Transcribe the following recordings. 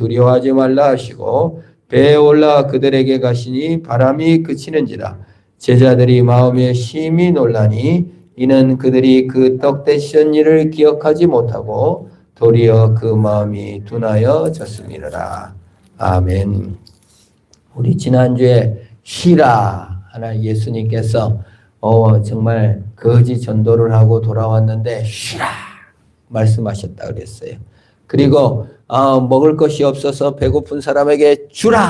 두려워하지 말라 하시고 배에 올라 그들에게 가시니 바람이 그치는지라. 제자들이 마음에 심히 놀라니 이는 그들이 그 떡 대신 일을 기억하지 못하고 도리어 그 마음이 둔하여 졌음이라. 아멘. 우리 지난주에 쉬라 하나 예수님께서 정말 거지 전도를 하고 돌아왔는데 쉬라 말씀하셨다 그랬어요. 그리고 먹을 것이 없어서 배고픈 사람에게 주라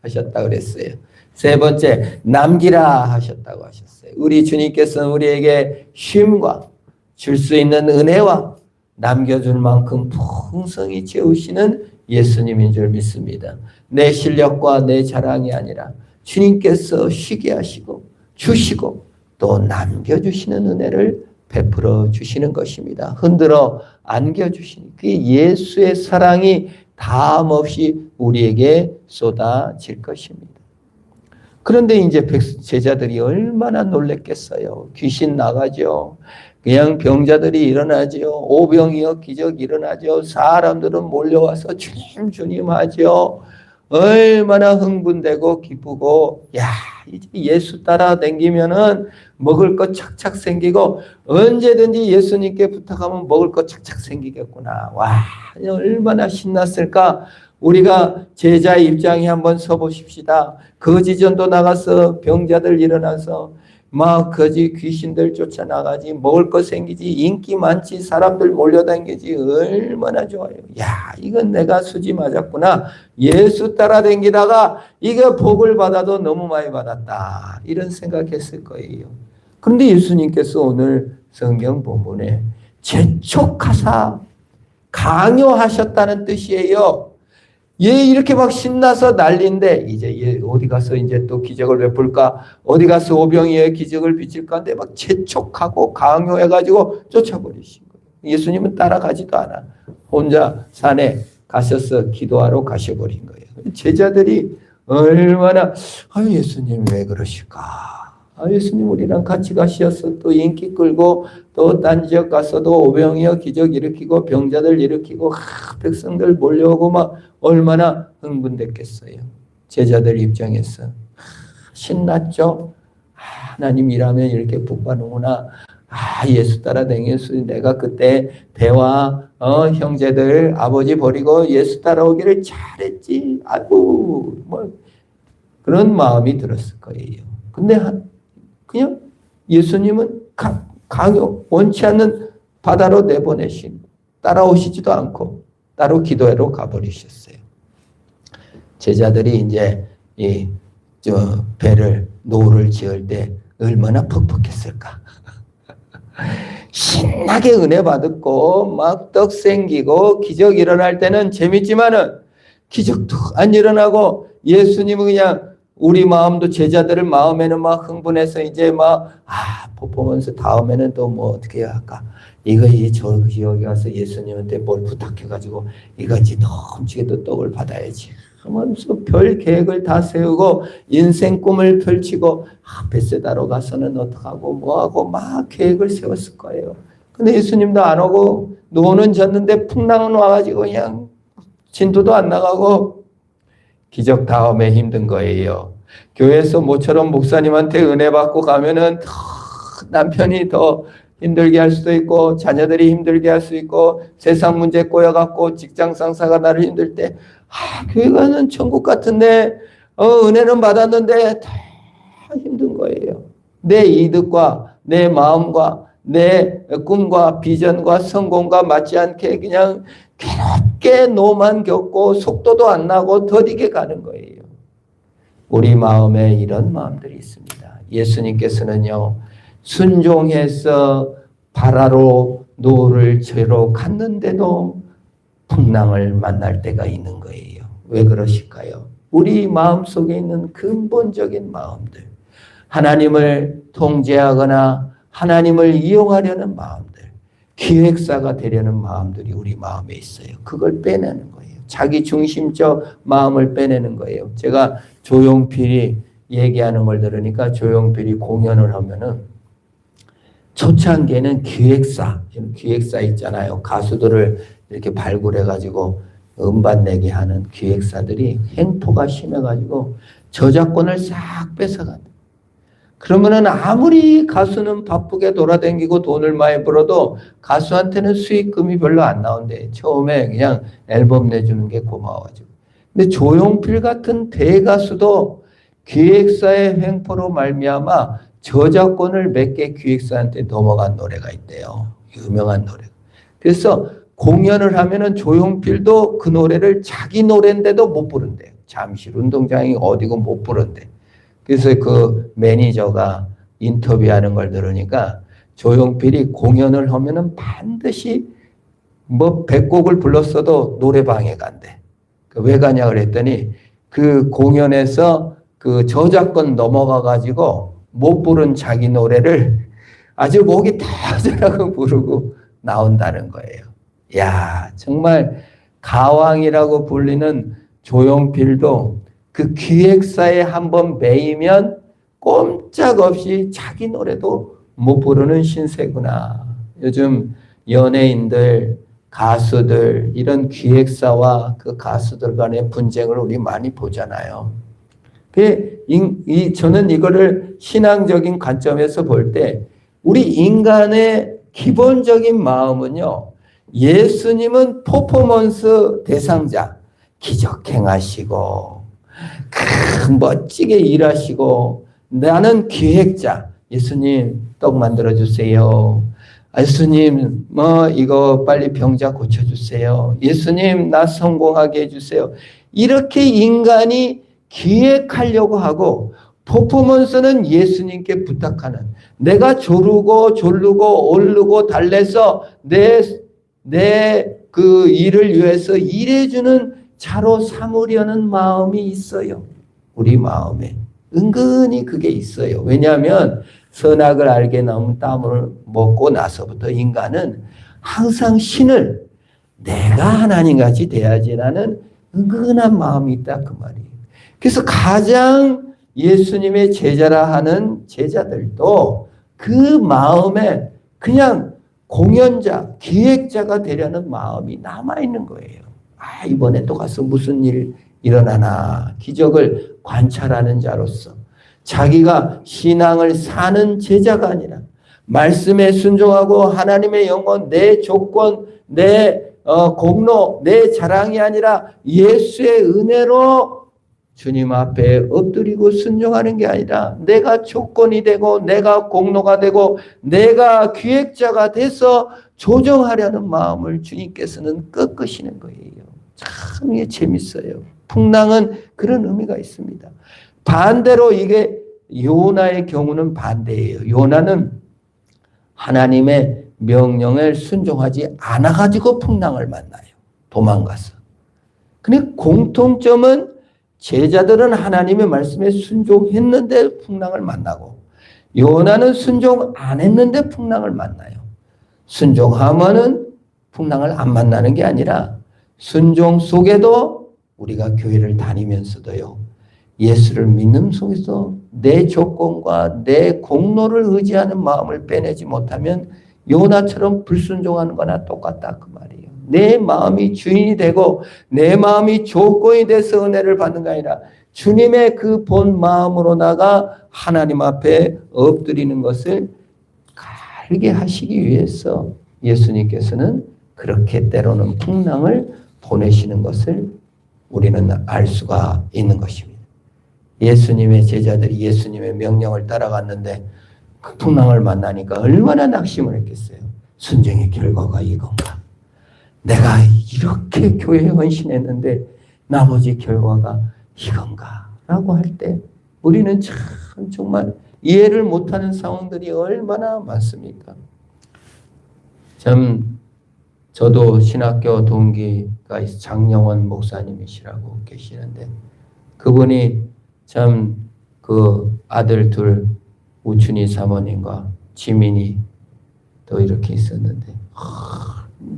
하셨다 그랬어요. 세 번째, 남기라 하셨다고 하셨어요. 우리 주님께서는 우리에게 쉼과 줄 수 있는 은혜와 남겨줄 만큼 풍성히 채우시는 예수님인 줄 믿습니다. 내 실력과 내 자랑이 아니라 주님께서 쉬게 하시고 주시고 또 남겨주시는 은혜를 베풀어 주시는 것입니다. 흔들어 안겨주시는 그 예수의 사랑이 담없이 우리에게 쏟아질 것입니다. 그런데 이제 제자들이 얼마나 놀랬겠어요. 귀신 나가죠. 그냥 병자들이 일어나죠. 오병이어 기적 일어나죠. 사람들은 몰려와서 주님 주님 하죠. 얼마나 흥분되고 기쁘고 이제 예수 따라 다니면은 먹을 것 착착 생기고 언제든지 예수님께 부탁하면 먹을 것 착착 생기겠구나. 얼마나 신났을까. 우리가 제자의 입장에 한번 서보십시다. 거지전도 나가서 병자들 일어나서 막 거지 귀신들 쫓아나가지, 먹을 것 생기지, 인기 많지, 사람들 몰려다니지, 얼마나 좋아요. 이건 내가 수지 맞았구나. 예수 따라다니다가 이게 복을 받아도 너무 많이 받았다. 이런 생각했을 거예요. 그런데 예수님께서 오늘 성경 본문에 재촉하사 강요하셨다는 뜻이에요. 얘 이렇게 막 신나서 난리인데 이제 얘 어디 가서 이제 또 기적을 베풀까? 어디 가서 오병이의 기적을 비칠까? 하는데 막 재촉하고 강요해가지고 쫓아버리신 거예요. 예수님은 따라가지도 않아. 혼자 산에 가셔서 기도하러 가셔버린 거예요. 제자들이 얼마나 예수님 왜 그러실까? 예수님 우리랑 같이 가셔서 또 인기 끌고 또 딴 지역 가서도 오병이어 기적 일으키고 병자들 일으키고 백성들 몰려오고 막 얼마나 흥분됐겠어요. 제자들 입장에서 신났죠. 하나님 일하면 이렇게 복 받는구나. 예수 따라 다녔어. 내가 그때 배와 형제들 아버지 버리고 예수 따라오기를 잘했지. 그런 마음이 들었을 거예요. 근데 그냥 예수님은 강요 원치 않는 바다로 내보내신 따라오시지도 않고 따로 기도회로 가버리셨어요. 제자들이 이제 노를 지을 때 얼마나 퍽퍽했을까. 신나게 은혜 받았고 막 떡 생기고 기적 일어날 때는 재밌지만은 기적도 안 일어나고 예수님은 그냥 우리 마음도 제자들의 마음에는 막 흥분해서 이제 퍼포먼스 다음에는 또 어떻게 해야 할까? 여기 가서 예수님한테 뭘 부탁해가지고 이거지 넘치게 또 떡을 받아야지 하면서 별 계획을 다 세우고 인생 꿈을 펼치고 베세다로 가서는 어떡하고 뭐하고 막 계획을 세웠을 거예요. 근데 예수님도 안 오고 노는 졌는데 풍랑은 와가지고 그냥 진도도 안 나가고 기적 다음에 힘든 거예요. 교회에서 모처럼 목사님한테 은혜 받고 가면은 남편이 더 힘들게 할 수도 있고 자녀들이 힘들게 할 수 있고 세상 문제 꼬여갖고 직장 상사가 나를 힘들 때 교회 가는 천국 같은데 은혜는 받았는데 다 힘든 거예요. 내 이득과 내 마음과 내 꿈과 비전과 성공과 맞지 않게 그냥 괴롭게 노만 겪고 속도도 안 나고 더디게 가는 거예요. 우리 마음에 이런 마음들이 있습니다. 예수님께서는요. 순종해서 바다로 노를 채로 갔는데도 풍랑을 만날 때가 있는 거예요. 왜 그러실까요? 우리 마음속에 있는 근본적인 마음들, 하나님을 통제하거나 하나님을 이용하려는 마음들, 기획사가 되려는 마음들이 우리 마음에 있어요. 그걸 빼내는 거예요. 자기 중심적 마음을 빼내는 거예요. 제가 조용필이 얘기하는 걸 들으니까 조용필이 공연을 하면은 초창기에는 기획사 있잖아요. 가수들을 이렇게 발굴해가지고 음반 내게 하는 기획사들이 횡포가 심해가지고 저작권을 싹 뺏어간다. 그러면은 아무리 가수는 바쁘게 돌아다니고 돈을 많이 벌어도 가수한테는 수익금이 별로 안 나온대. 처음에 그냥 앨범 내주는 게 고마워가지고. 근데 조용필 같은 대가수도 기획사의 횡포로 말미암아 저작권을 몇 개 기획사한테 넘어간 노래가 있대요. 유명한 노래. 그래서 공연을 하면은 조용필도 그 노래를 자기 노래인데도 못 부른대요. 잠실 운동장이 어디고 못 부른대. 그래서 그 매니저가 인터뷰하는 걸 들으니까 조용필이 공연을 하면은 반드시 뭐 100곡을 불렀어도 노래방에 간대. 왜 가냐 그랬더니 그 공연에서 그 저작권 넘어가 가지고 못 부른 자기 노래를 아주 목이 터져라고 부르고 나온다는 거예요. 야, 정말 가왕이라고 불리는 조용필도 그 기획사에 한번 매이면 꼼짝없이 자기 노래도 못 부르는 신세구나. 요즘 연예인들, 가수들, 이런 기획사와 그 가수들 간의 분쟁을 우리 많이 보잖아요. 저는 이거를 신앙적인 관점에서 볼 때 우리 인간의 기본적인 마음은요, 예수님은 퍼포먼스 대상자, 기적 행하시고 멋지게 일하시고, 나는 기획자, 예수님 떡 만들어 주세요. 예수님 이거 빨리 병자 고쳐주세요. 예수님 나 성공하게 해주세요. 이렇게 인간이 기획하려고 하고, 퍼포먼스는 예수님께 부탁하는, 내가 조르고 졸르고 오르고 달래서 내 그 일을 위해서 일해주는 자로 삼으려는 마음이 있어요. 우리 마음에 은근히 그게 있어요. 왜냐하면 선악을 알게 나면 땀을 먹고 나서부터 인간은 항상 신을 내가 하나님같이 돼야지라는 은근한 마음이 있다 그 말이에요. 그래서 가장 예수님의 제자라 하는 제자들도 그 마음에 그냥 공연자, 기획자가 되려는 마음이 남아있는 거예요. 이번에 또 가서 무슨 일 일어나나, 기적을 관찰하는 자로서 자기가 신앙을 사는 제자가 아니라 말씀에 순종하고 하나님의 영혼, 내 조건, 내 공로, 내 자랑이 아니라 예수의 은혜로 주님 앞에 엎드리고 순종하는 게 아니라 내가 조건이 되고 내가 공로가 되고 내가 기획자가 돼서 조정하려는 마음을 주님께서는 꺾으시는 거예요. 참 이게 재밌어요. 풍랑은 그런 의미가 있습니다. 반대로 이게 요나의 경우는 반대예요. 요나는 하나님의 명령을 순종하지 않아가지고 풍랑을 만나요. 도망가서. 근데 공통점은 제자들은 하나님의 말씀에 순종했는데 풍랑을 만나고, 요나는 순종 안 했는데 풍랑을 만나요. 순종하면은 풍랑을 안 만나는 게 아니라 순종 속에도 우리가 교회를 다니면서도요, 예수를 믿는 속에서 내 조건과 내 공로를 의지하는 마음을 빼내지 못하면 요나처럼 불순종하는 거나 똑같다 그 말이에요. 내 마음이 주인이 되고 내 마음이 조건이 돼서 은혜를 받는 게 아니라 주님의 그 본 마음으로다가 하나님 앞에 엎드리는 것을 알게 하시기 위해서 예수님께서는 그렇게 때로는 풍랑을 보내시는 것을 우리는 알 수가 있는 것입니다. 예수님의 제자들이 예수님의 명령을 따라갔는데 그 풍랑을 만나니까 얼마나 낙심을 했겠어요. 순종의 결과가 이건가? 내가 이렇게 교회에 헌신했는데 나머지 결과가 이건가? 라고 할 때 우리는 참 정말 이해를 못하는 상황들이 얼마나 많습니까? 참 저도 신학교 동기가 장영원 목사님이시라고 계시는데 그분이 참 그 아들 둘 우춘이 사모님과 지민이 또 이렇게 있었는데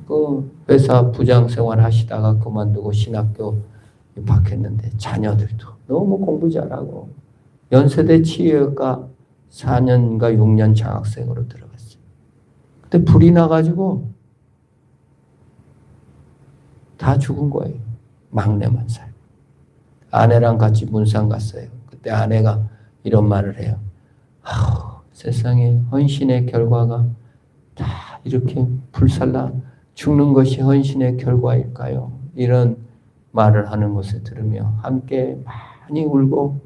그 회사 부장 생활 하시다가 그만두고 신학교 입학했는데 자녀들도 너무 공부 잘하고 연세대 치유학과 4년인가 6년 장학생으로 들어갔어요. 근데 불이 나가지고 다 죽은 거예요. 막내만 살고. 아내랑 같이 문상 갔어요. 그때 아내가 이런 말을 해요. 세상에 헌신의 결과가 다 이렇게 불살라 죽는 것이 헌신의 결과일까요? 이런 말을 하는 것을 들으며 함께 많이 울고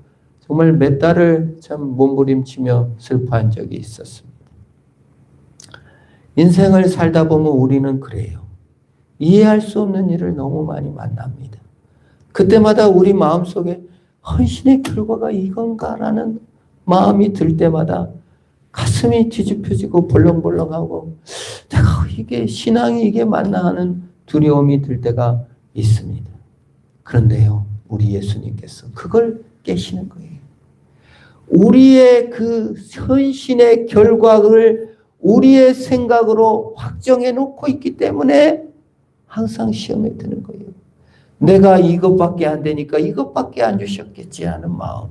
정말 몇 달을 참 몸부림치며 슬퍼한 적이 있었습니다. 인생을 살다 보면 우리는 그래요. 이해할 수 없는 일을 너무 많이 만납니다. 그때마다 우리 마음속에 헌신의 결과가 이건가라는 마음이 들 때마다 가슴이 뒤집혀지고 벌렁벌렁하고 내가 이게 신앙이 이게 맞나 하는 두려움이 들 때가 있습니다. 그런데요, 우리 예수님께서 그걸 깨시는 거예요. 우리의 그 헌신의 결과를 우리의 생각으로 확정해 놓고 있기 때문에 항상 시험에 드는 거예요. 내가 이것밖에 안 되니까 이것밖에 안 주셨겠지 하는 마음.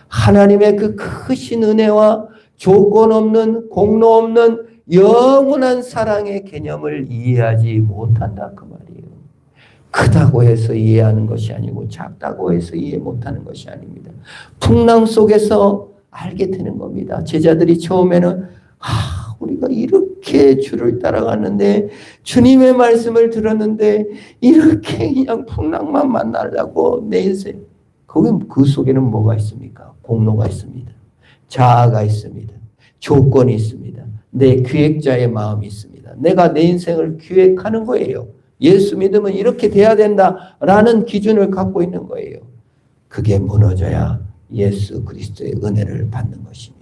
하나님의 그 크신 은혜와 조건 없는 공로 없는 영원한 사랑의 개념을 이해하지 못한다 그 말이에요. 크다고 해서 이해하는 것이 아니고 작다고 해서 이해 못하는 것이 아닙니다. 풍랑 속에서 알게 되는 겁니다. 제자들이 처음에는 우리가 이렇게 주를 따라갔는데 주님의 말씀을 들었는데 이렇게 그냥 풍랑만 만나려고 내 인생. 그 속에는 뭐가 있습니까? 공로가 있습니다. 자아가 있습니다. 조건이 있습니다. 내 기획자의 마음이 있습니다. 내가 내 인생을 기획하는 거예요. 예수 믿으면 이렇게 돼야 된다라는 기준을 갖고 있는 거예요. 그게 무너져야 예수 그리스도의 은혜를 받는 것입니다.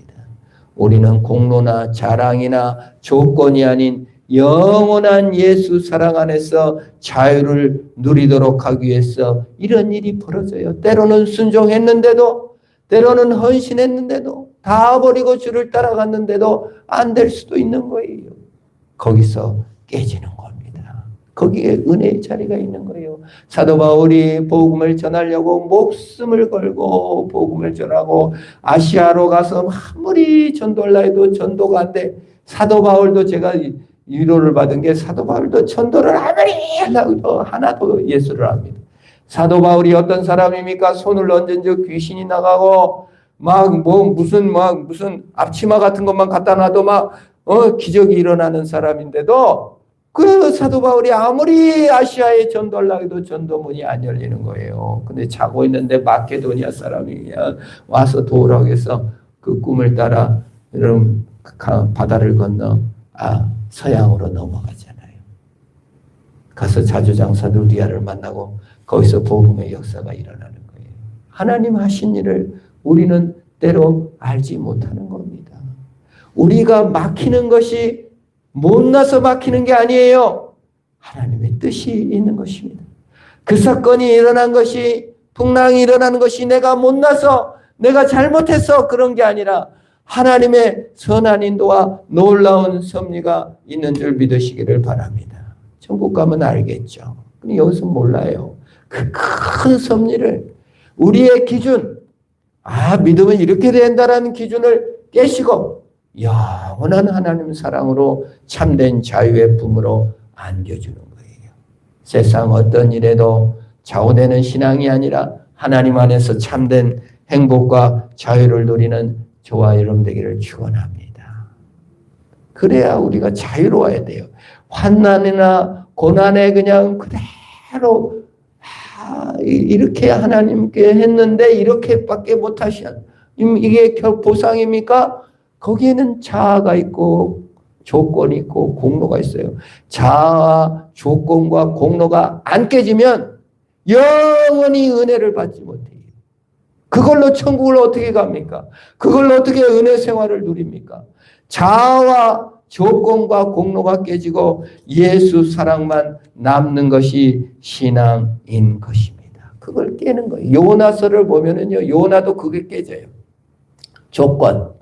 우리는 공로나 자랑이나 조건이 아닌 영원한 예수 사랑 안에서 자유를 누리도록 하기 위해서 이런 일이 벌어져요. 때로는 순종했는데도 때로는 헌신했는데도 다 버리고 주를 따라갔는데도 안 될 수도 있는 거예요. 거기서 깨지는 겁니다. 거기에 은혜의 자리가 있는 거예요. 사도 바울이 복음을 전하려고 목숨을 걸고 복음을 전하고 아시아로 가서 아무리 전도하려 해도 전도가 안 돼. 사도 바울도 제가 위로를 받은 게 사도 바울도 전도를 아무리 하려고 해도 하나도 예수를 합니다. 사도 바울이 어떤 사람입니까? 손을 얹은 적 귀신이 나가고 무슨 앞치마 같은 것만 갖다 놔도 기적이 일어나는 사람인데도 그 사도 바울이 아무리 아시아에 전도하려고 해도 전도문이 안 열리는 거예요. 근데 자고 있는데 마케도니아 사람이 와서 도우라고 해서 그 꿈을 따라 이런 바다를 건너 서양으로 넘어가잖아요. 가서 자주장사 루디아를 만나고 거기서 복음의 역사가 일어나는 거예요. 하나님 하신 일을 우리는 때로 알지 못하는 겁니다. 우리가 막히는 것이 못나서 막히는 게 아니에요. 하나님의 뜻이 있는 것입니다. 그 사건이 일어난 것이 풍랑이 일어나는 것이 내가 못나서 내가 잘못해서 그런 게 아니라 하나님의 선한 인도와 놀라운 섭리가 있는 줄 믿으시기를 바랍니다. 천국 가면 알겠죠. 근데 여기서 몰라요. 그 큰 섭리를 우리의 기준, 믿으면 이렇게 된다라는 기준을 깨시고 영원한 하나님 사랑으로 참된 자유의 품으로 안겨주는 거예요. 세상 어떤 일에도 좌우되는 신앙이 아니라 하나님 안에서 참된 행복과 자유를 누리는 저와 여러분 되기를 축원합니다. 그래야 우리가 자유로워야 돼요. 환난이나 고난에 그냥 그대로 이렇게 하나님께 했는데 이렇게밖에 못하시냐. 이게 보상입니까? 거기에는 자아가 있고 조건이 있고 공로가 있어요. 자아, 조건과 공로가 안 깨지면 영원히 은혜를 받지 못해요. 그걸로 천국을 어떻게 갑니까? 그걸로 어떻게 은혜 생활을 누립니까? 자아와 조건과 공로가 깨지고 예수 사랑만 남는 것이 신앙인 것입니다. 그걸 깨는 거예요. 요나서를 보면은요, 요나도 그게 깨져요. 조건.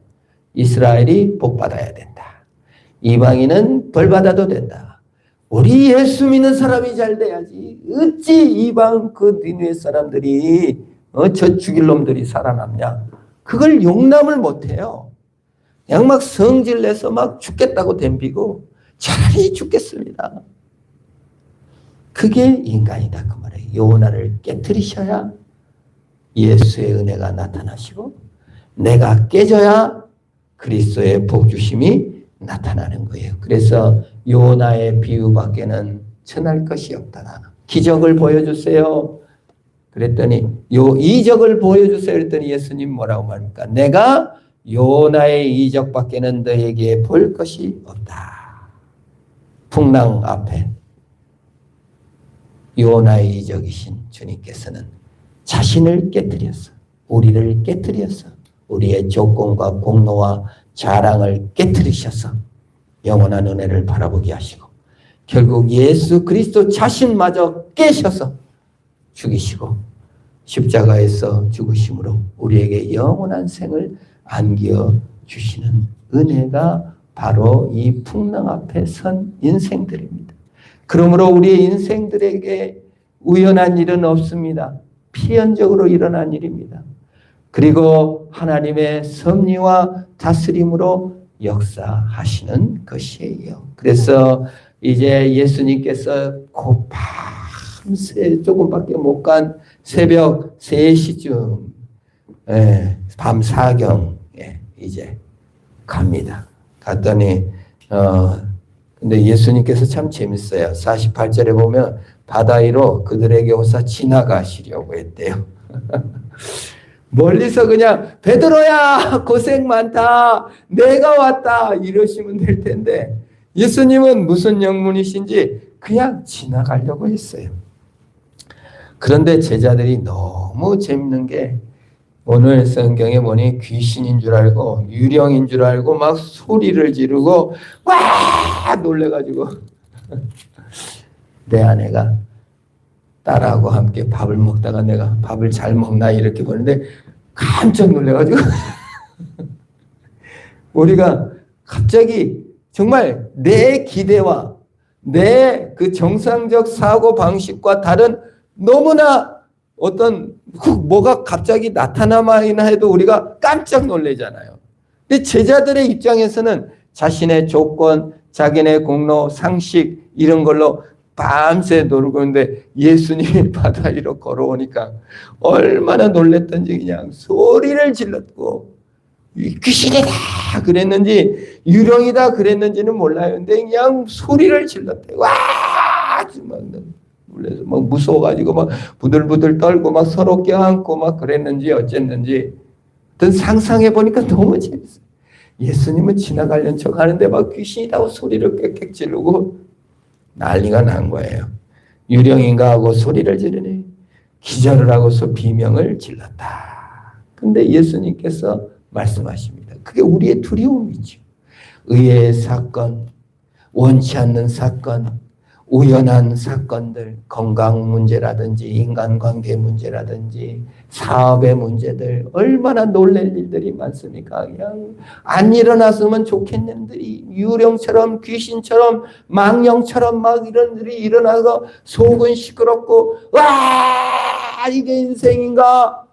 이스라엘이 복 받아야 된다. 이방인은 벌 받아도 된다. 우리 예수 믿는 사람이 잘 돼야지. 어찌 이방 그 니느웨 사람들이 저 죽일 놈들이 살아남냐. 그걸 용납을 못해요. 그냥 성질 내서 죽겠다고 덤비고 차라리 죽겠습니다. 그게 인간이다 그 말이에요. 요나를 깨뜨리셔야 예수의 은혜가 나타나시고 내가 깨져야 그리스도의 복주심이 나타나는 거예요. 그래서 요나의 비유밖에는 전할 것이 없다. 기적을 보여주세요. 그랬더니 이적을 보여주세요. 그랬더니 예수님 뭐라고 말합니까? 내가 요나의 이적밖에는 너에게 볼 것이 없다. 풍랑 앞에 요나의 이적이신 주님께서는 자신을 깨뜨렸어. 우리를 깨뜨렸어. 우리의 조건과 공로와 자랑을 깨뜨리셔서 영원한 은혜를 바라보게 하시고 결국 예수 그리스도 자신마저 깨셔서 죽이시고 십자가에서 죽으심으로 우리에게 영원한 생을 안겨 주시는 은혜가 바로 이 풍랑 앞에 선 인생들입니다. 그러므로 우리의 인생들에게 우연한 일은 없습니다. 필연적으로 일어난 일입니다. 그리고 하나님의 섭리와 다스림으로 역사하시는 것이에요. 그래서 이제 예수님께서 곧 밤새 조금밖에 못 간 새벽 3시쯤 밤 4경에 이제 갑니다. 갔더니 근데 예수님께서 참 재밌어요. 48절에 보면 바다 위로 그들에게 오사 지나가시려고 했대요. 멀리서 그냥 베드로야 고생 많다 내가 왔다 이러시면 될 텐데 예수님은 무슨 영문이신지 그냥 지나가려고 했어요. 그런데 제자들이 너무 재밌는 게 오늘 성경에 보니 귀신인 줄 알고 유령인 줄 알고 막 소리를 지르고 와 놀래가지고 내 아내가 딸하고 함께 밥을 먹다가 내가 밥을 잘 먹나 이렇게 보는데 깜짝 놀래가지고 우리가 갑자기 정말 내 기대와 내 그 정상적 사고 방식과 다른 너무나 어떤 뭐가 갑자기 나타나마이나 해도 우리가 깜짝 놀래잖아요. 근데 제자들의 입장에서는 자신의 조건, 자기네 공로, 상식 이런 걸로 밤새 놀고 있는데 예수님이 바다 위로 걸어오니까 얼마나 놀랬던지 그냥 소리를 질렀고 귀신이다 그랬는지 유령이다 그랬는지는 몰라요. 근데 그냥 소리를 질렀대. 와! 막 놀래서 막 무서워가지고 막 부들부들 떨고 막 서로 껴안고 막 그랬는지 어쨌는지 어떤 상상해 보니까 너무 재밌어요. 예수님은 지나가려는 척 하는데 막 귀신이다고 소리를 꽥꽥 지르고 난리가 난 거예요. 유령인가 하고 소리를 지르니 기절을 하고서 비명을 질렀다. 근데 예수님께서 말씀하십니다. 그게 우리의 두려움이죠. 의외의 사건, 원치 않는 사건, 우연한 사건들, 건강 문제라든지 인간관계 문제라든지 사업의 문제들 얼마나 놀랄 일들이 많습니까? 그냥 안 일어났으면 좋겠는 일이 유령처럼 귀신처럼 망령처럼 막 이런 일이 일어나서 속은 시끄럽고 와 이게 인생인가?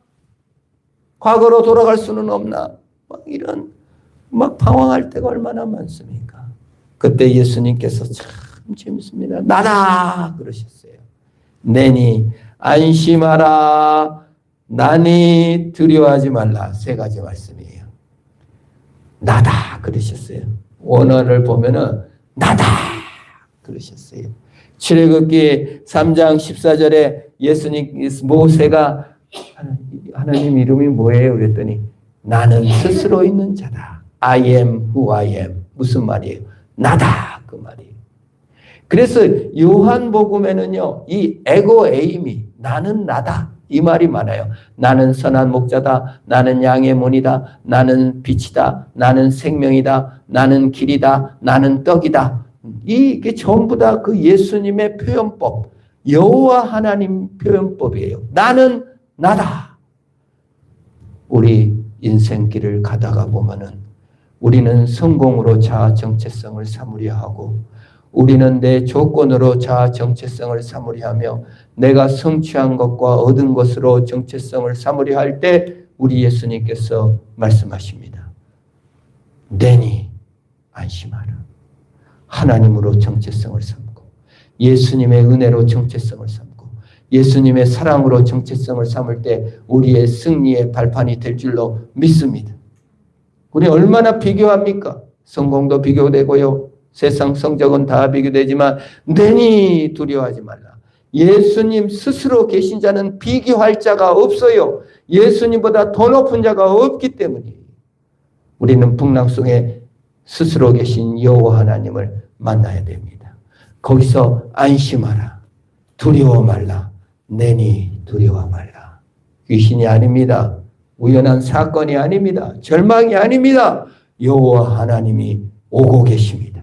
과거로 돌아갈 수는 없나? 막 이런 막 방황할 때가 얼마나 많습니까? 그때 예수님께서 참 재밌습니다. 나다 그러셨어요. 내니 안심하라. 나니 두려워하지 말라. 3가지 말씀이에요. 나다 그러셨어요. 원어를 보면은 나다 그러셨어요. 출애굽기 3장 14절에 예수님 모세가 하나님 이름이 뭐예요? 그랬더니 나는 스스로 있는 자다. I am who I am. 무슨 말이에요? 나다 그 말이에요. 그래서 요한복음에는요, 이 에고 에이미, 나는 나다. 이 말이 많아요. 나는 선한 목자다. 나는 양의 문이다. 나는 빛이다. 나는 생명이다. 나는 길이다. 나는 떡이다. 이게 전부 다 그 예수님의 표현법, 여호와 하나님 표현법이에요. 나는 나다. 우리 인생길을 가다가 보면은 우리는 성공으로 자아 정체성을 삼으려 하고 우리는 내 조건으로 자아 정체성을 삼으려 하며 내가 성취한 것과 얻은 것으로 정체성을 삼으려 할 때 우리 예수님께서 말씀하십니다. 내니 안심하라. 하나님으로 정체성을 삼고 예수님의 은혜로 정체성을 삼고 예수님의 사랑으로 정체성을 삼을 때 우리의 승리의 발판이 될 줄로 믿습니다. 우리 얼마나 비교합니까? 성공도 비교되고요. 세상 성적은 다 비교되지만 내니 두려워하지 말라. 예수님 스스로 계신 자는 비교할 자가 없어요. 예수님보다 더 높은 자가 없기 때문이에요. 우리는 풍랑 속에 스스로 계신 여호와 하나님을 만나야 됩니다. 거기서 안심하라. 두려워 말라. 내니 두려워 말라. 귀신이 아닙니다. 우연한 사건이 아닙니다. 절망이 아닙니다. 여호와 하나님이 오고 계십니다.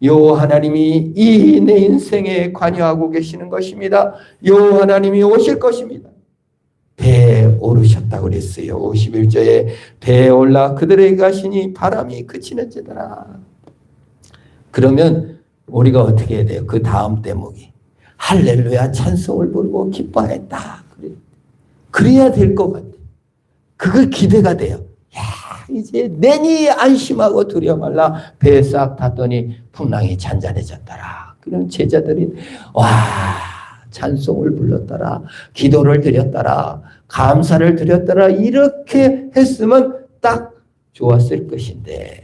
여호와 하나님이 이 내 인생에 관여하고 계시는 것입니다. 여호와 하나님이 오실 것입니다. 배에 오르셨다고 그랬어요. 51절에 배에 올라 그들에게 가시니 바람이 그치는 지더라. 그러면 우리가 어떻게 해야 돼요? 그 다음 대목이 할렐루야 찬송을 부르고 기뻐했다. 그래야 될 것 같아요. 그걸 기대가 돼요. 야, 이제 내니 안심하고 두려워 말라. 배에 싹 탔더니 풍랑이 잔잔해졌더라. 그럼 제자들이 와 찬송을 불렀더라. 기도를 드렸더라. 감사를 드렸더라. 이렇게 했으면 딱 좋았을 것인데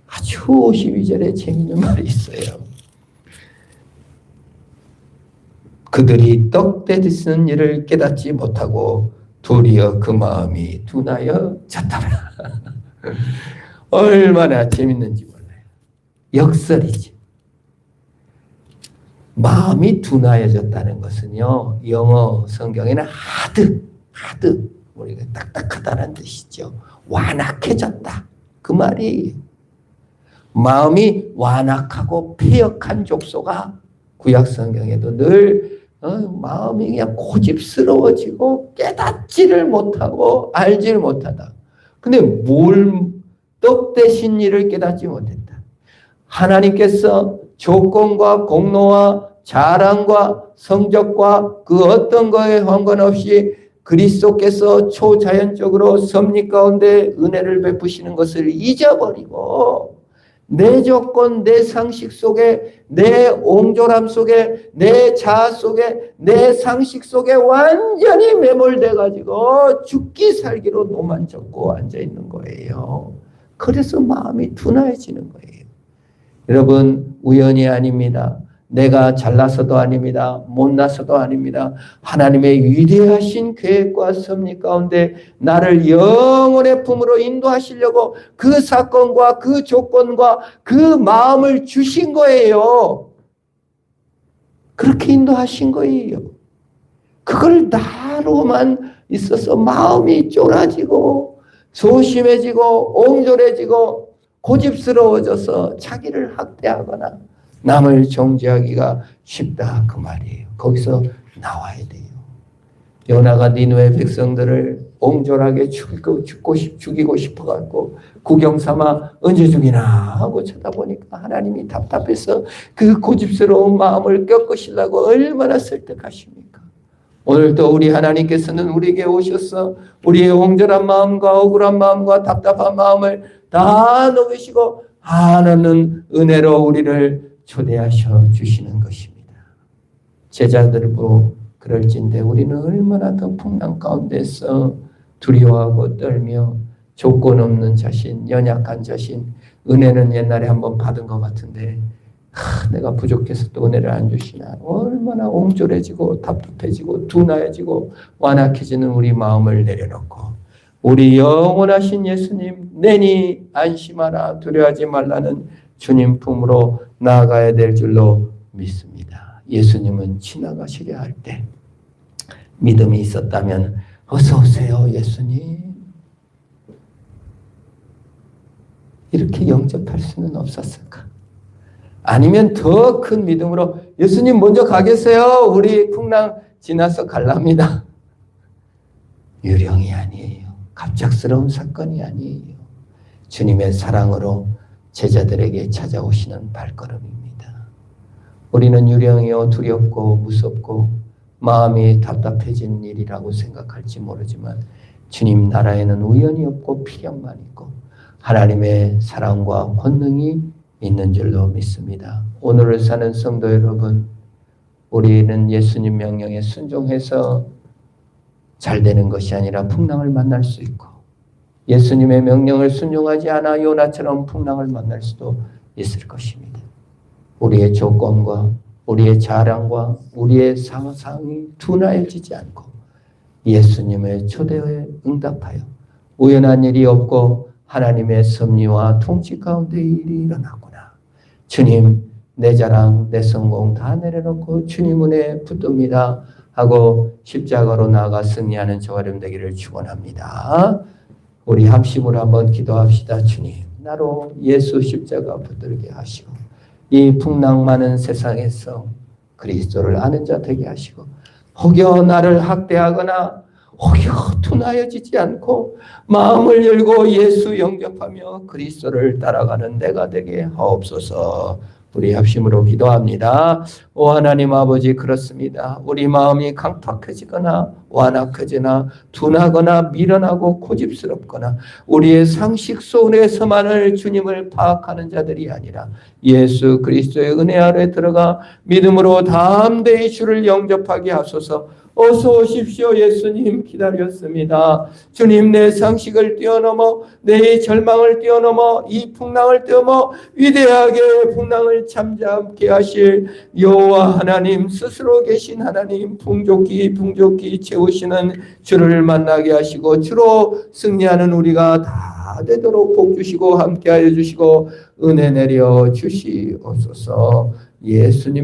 아주 52절에 재미있는 말이 있어요. 그들이 떡대짓는 일을 깨닫지 못하고 도리어 그 마음이 둔하여 졌더라. 얼마나 재밌는지 몰라요. 역설이지. 마음이 둔하여졌다는 것은요, 영어 성경에는 하드, 우리가 딱딱하다는 뜻이죠. 완악해졌다. 그 말이 마음이 완악하고 폐역한 족소가 구약 성경에도 늘 마음이 그냥 고집스러워지고 깨닫지를 못하고 알지를 못하다. 근데 떡 대신 일을 깨닫지 못했다. 하나님께서 조건과 공로와 자랑과 성적과 그 어떤 거에 상관없이 그리스도께서 초자연적으로 섭리 가운데 은혜를 베푸시는 것을 잊어버리고 내 조건, 내 상식 속에, 내 옹졸함 속에, 내 자아 속에, 내 상식 속에 완전히 매몰돼가지고 죽기 살기로 노만졌고 앉아있는 거예요. 그래서 마음이 둔해지는 거예요. 여러분, 우연이 아닙니다. 내가 잘나서도 아닙니다. 못나서도 아닙니다. 하나님의 위대하신 계획과 섭리 가운데 나를 영원의 품으로 인도하시려고 그 사건과 그 조건과 그 마음을 주신 거예요. 그렇게 인도하신 거예요. 그걸 나로만 있어서 마음이 쫄아지고 소심해지고 옹졸해지고 고집스러워져서 자기를 학대하거나 남을 정죄하기가 쉽다 그 말이에요. 거기서 나와야 돼요. 요나가 니느웨 백성들을 옹졸하게 죽이고 싶어갖고 구경 삼아 언제 죽이나 하고 쳐다보니까 하나님이 답답해서 그 고집스러운 마음을 꺾으시려고 얼마나 설득하십니까? 오늘도 우리 하나님께서는 우리에게 오셔서 우리의 옹졸한 마음과 억울한 마음과 답답한 마음을 다 녹이시고 하나는 은혜로 우리를 초대하셔 주시는 것입니다. 제자들도 그럴진데 우리는 얼마나 더 풍랑 가운데서 두려워하고 떨며 조건 없는 자신, 연약한 자신, 은혜는 옛날에 한번 받은 것 같은데 내가 부족해서 또 은혜를 안 주시나 얼마나 옹졸해지고 답답해지고 둔하여지고 완악해지는 우리 마음을 내려놓고 우리 영원하신 예수님 내니 안심하라 두려워하지 말라는 주님 품으로 나아가야 될 줄로 믿습니다. 예수님은 지나가시려 할 때 믿음이 있었다면 어서 오세요 예수님 이렇게 영접할 수는 없었을까? 아니면 더 큰 믿음으로 예수님 먼저 가겠어요. 우리 풍랑 지나서 갈랍니다. 유령이 아니에요. 갑작스러운 사건이 아니에요. 주님의 사랑으로 제자들에게 찾아오시는 발걸음입니다. 우리는 유령이요 두렵고 무섭고 마음이 답답해진 일이라고 생각할지 모르지만 주님 나라에는 우연이 없고 필연만 있고 하나님의 사랑과 권능이 있는 줄로 믿습니다. 오늘을 사는 성도 여러분 우리는 예수님 명령에 순종해서 잘 되는 것이 아니라 풍랑을 만날 수 있고, 예수님의 명령을 순종하지 않아 요나처럼 풍랑을 만날 수도 있을 것입니다. 우리의 조건과 우리의 자랑과 우리의 상상이 둔하여지지 않고 예수님의 초대에 응답하여 우연한 일이 없고 하나님의 섭리와 통치 가운데 일이 일어나구나. 주님, 내 자랑, 내 성공 다 내려놓고 주님 은혜에 붙듭니다 하고 십자가로 나아가 승리하는 저와 여러분 되기를 축원합니다. 우리 합심으로 한번 기도합시다. 주님, 나로 예수 십자가 붙들게 하시고 이 풍랑 많은 세상에서 그리스도를 아는 자 되게 하시고, 혹여 나를 학대하거나 혹여 둔하여지지 않고 마음을 열고 예수 영접하며 그리스도를 따라가는 내가 되게 하옵소서. 우리 합심으로 기도합니다. 오 하나님 아버지, 그렇습니다. 우리 마음이 강팍해지거나 완악해지거나 둔하거나 미련하고 고집스럽거나 우리의 상식 속에서만을 주님을 파악하는 자들이 아니라 예수 그리스도의 은혜 아래 들어가 믿음으로 담대히 주를 영접하게 하소서. 어서 오십시오. 예수님 기다렸습니다. 주님, 내 상식을 뛰어넘어 내 절망을 뛰어넘어 이 풍랑을 뛰어넘어 위대하게 풍랑을 잠잠케 하실 여호와 하나님, 스스로 계신 하나님, 풍족히 채우시는 주를 만나게 하시고 주로 승리하는 우리가 다 되도록 복 주시고 함께하여 주시고 은혜 내려 주시옵소서. 예수님